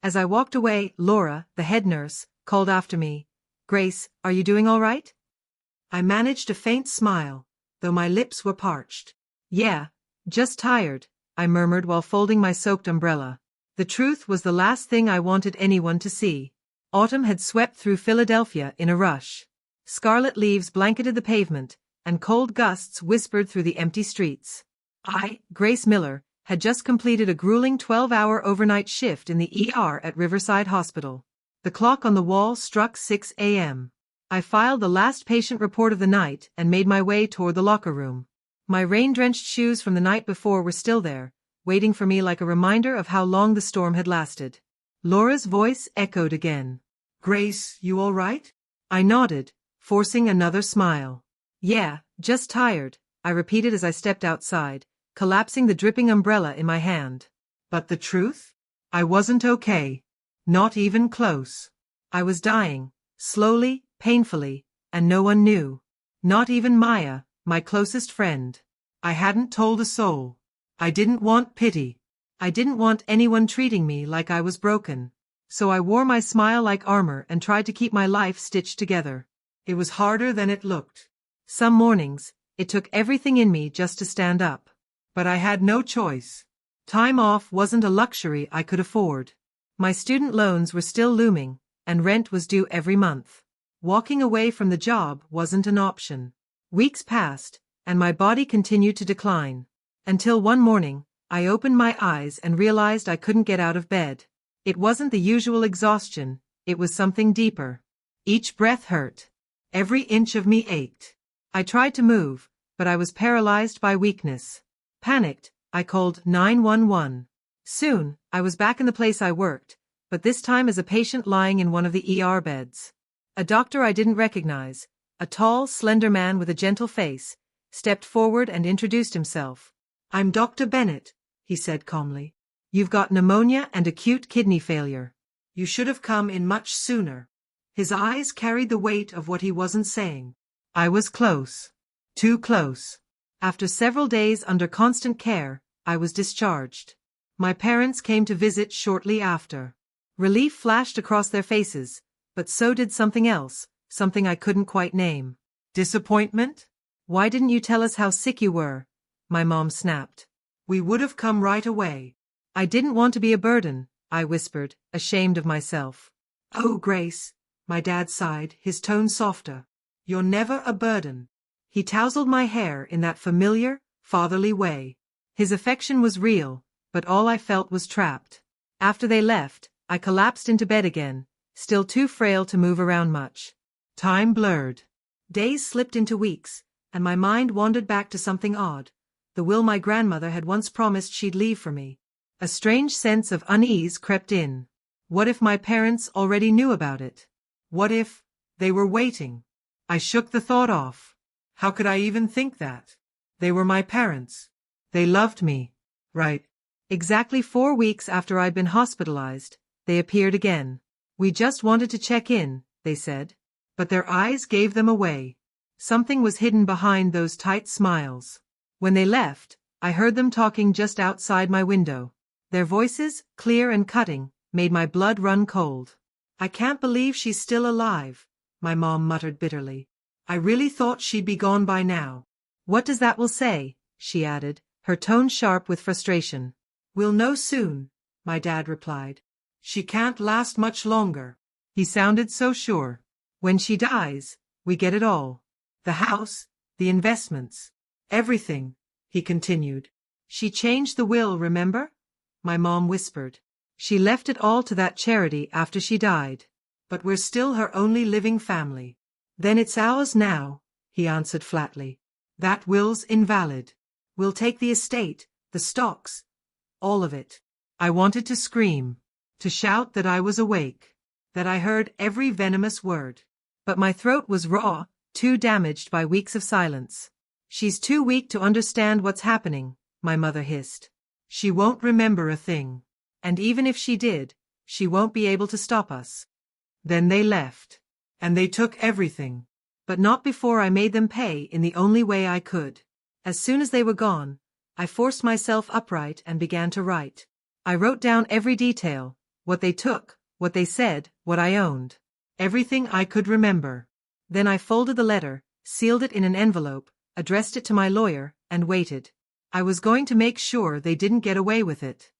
As I walked away, Laura, the head nurse, called after me, "Grace, are you doing all right?" I managed a faint smile, though my lips were parched. "Yeah, just tired," I murmured while folding my soaked umbrella. The truth was the last thing I wanted anyone to see. Autumn had swept through Philadelphia in a rush. Scarlet leaves blanketed the pavement, and cold gusts whispered through the empty streets. I, Grace Miller, had just completed a grueling 12-hour overnight shift in the ER at Riverside Hospital. The clock on the wall struck 6 a.m. I filed the last patient report of the night and made my way toward the locker room. My rain-drenched shoes from the night before were still there, waiting for me like a reminder of how long the storm had lasted. Laura's voice echoed again. "Grace, you all right?" I nodded, forcing another smile. "Yeah, just tired," I repeated as I stepped outside, collapsing the dripping umbrella in my hand. But the truth? I wasn't okay. Not even close. I was dying, slowly, painfully, and no one knew. Not even Maya, my closest friend. I hadn't told a soul. I didn't want pity. I didn't want anyone treating me like I was broken. So I wore my smile like armor and tried to keep my life stitched together. It was harder than it looked. Some mornings, it took everything in me just to stand up. But I had no choice. Time off wasn't a luxury I could afford. My student loans were still looming, and rent was due every month. Walking away from the job wasn't an option. Weeks passed, and my body continued to decline. Until one morning, I opened my eyes and realized I couldn't get out of bed. It wasn't the usual exhaustion, it was something deeper. Each breath hurt. Every inch of me ached. I tried to move, but I was paralyzed by weakness. Panicked, I called 911. Soon, I was back in the place I worked, but this time as a patient lying in one of the ER beds. A doctor I didn't recognize, a tall, slender man with a gentle face, stepped forward and introduced himself. "I'm Dr. Bennett," he said calmly. "You've got pneumonia and acute kidney failure. You should have come in much sooner." His eyes carried the weight of what he wasn't saying. I was close. Too close. After several days under constant care, I was discharged. My parents came to visit shortly after. Relief flashed across their faces, but so did something else, something I couldn't quite name. Disappointment? "Why didn't you tell us how sick you were?" my mom snapped. "We would have come right away." "I didn't want to be a burden," I whispered, ashamed of myself. "Oh, Grace," my dad sighed, his tone softer. "You're never a burden." He tousled my hair in that familiar, fatherly way. His affection was real, but all I felt was trapped. After they left, I collapsed into bed again, still too frail to move around much. Time blurred. Days slipped into weeks, and my mind wandered back to something odd, the will my grandmother had once promised she'd leave for me. A strange sense of unease crept in. What if my parents already knew about it? What if they were waiting? I shook the thought off. How could I even think that? They were my parents. They loved me. Right. Exactly 4 weeks after I'd been hospitalized, they appeared again. "We just wanted to check in," they said. But their eyes gave them away. Something was hidden behind those tight smiles. When they left, I heard them talking just outside my window. Their voices, clear and cutting, made my blood run cold. "I can't believe she's still alive," my mom muttered bitterly. "I really thought she'd be gone by now." "What does that will say?" she added, her tone sharp with frustration. "We'll know soon," my dad replied. "She can't last much longer." He sounded so sure. "When she dies, we get it all. The house, the investments, everything," he continued. "She changed the will, remember?" my mom whispered. "She left it all to that charity after she died. But we're still her only living family." "Then it's ours now," he answered flatly. "That will's invalid. We'll take the estate, the stocks, all of it." I wanted to scream, to shout that I was awake, that I heard every venomous word. But my throat was raw, too damaged by weeks of silence. "She's too weak to understand what's happening," my mother hissed. "She won't remember a thing. And even if she did, she won't be able to stop us." Then they left. And they took everything. But not before I made them pay in the only way I could. As soon as they were gone, I forced myself upright and began to write. I wrote down every detail, what they took, what they said, what I owned. Everything I could remember. Then I folded the letter, sealed it in an envelope, addressed it to my lawyer, and waited. I was going to make sure they didn't get away with it.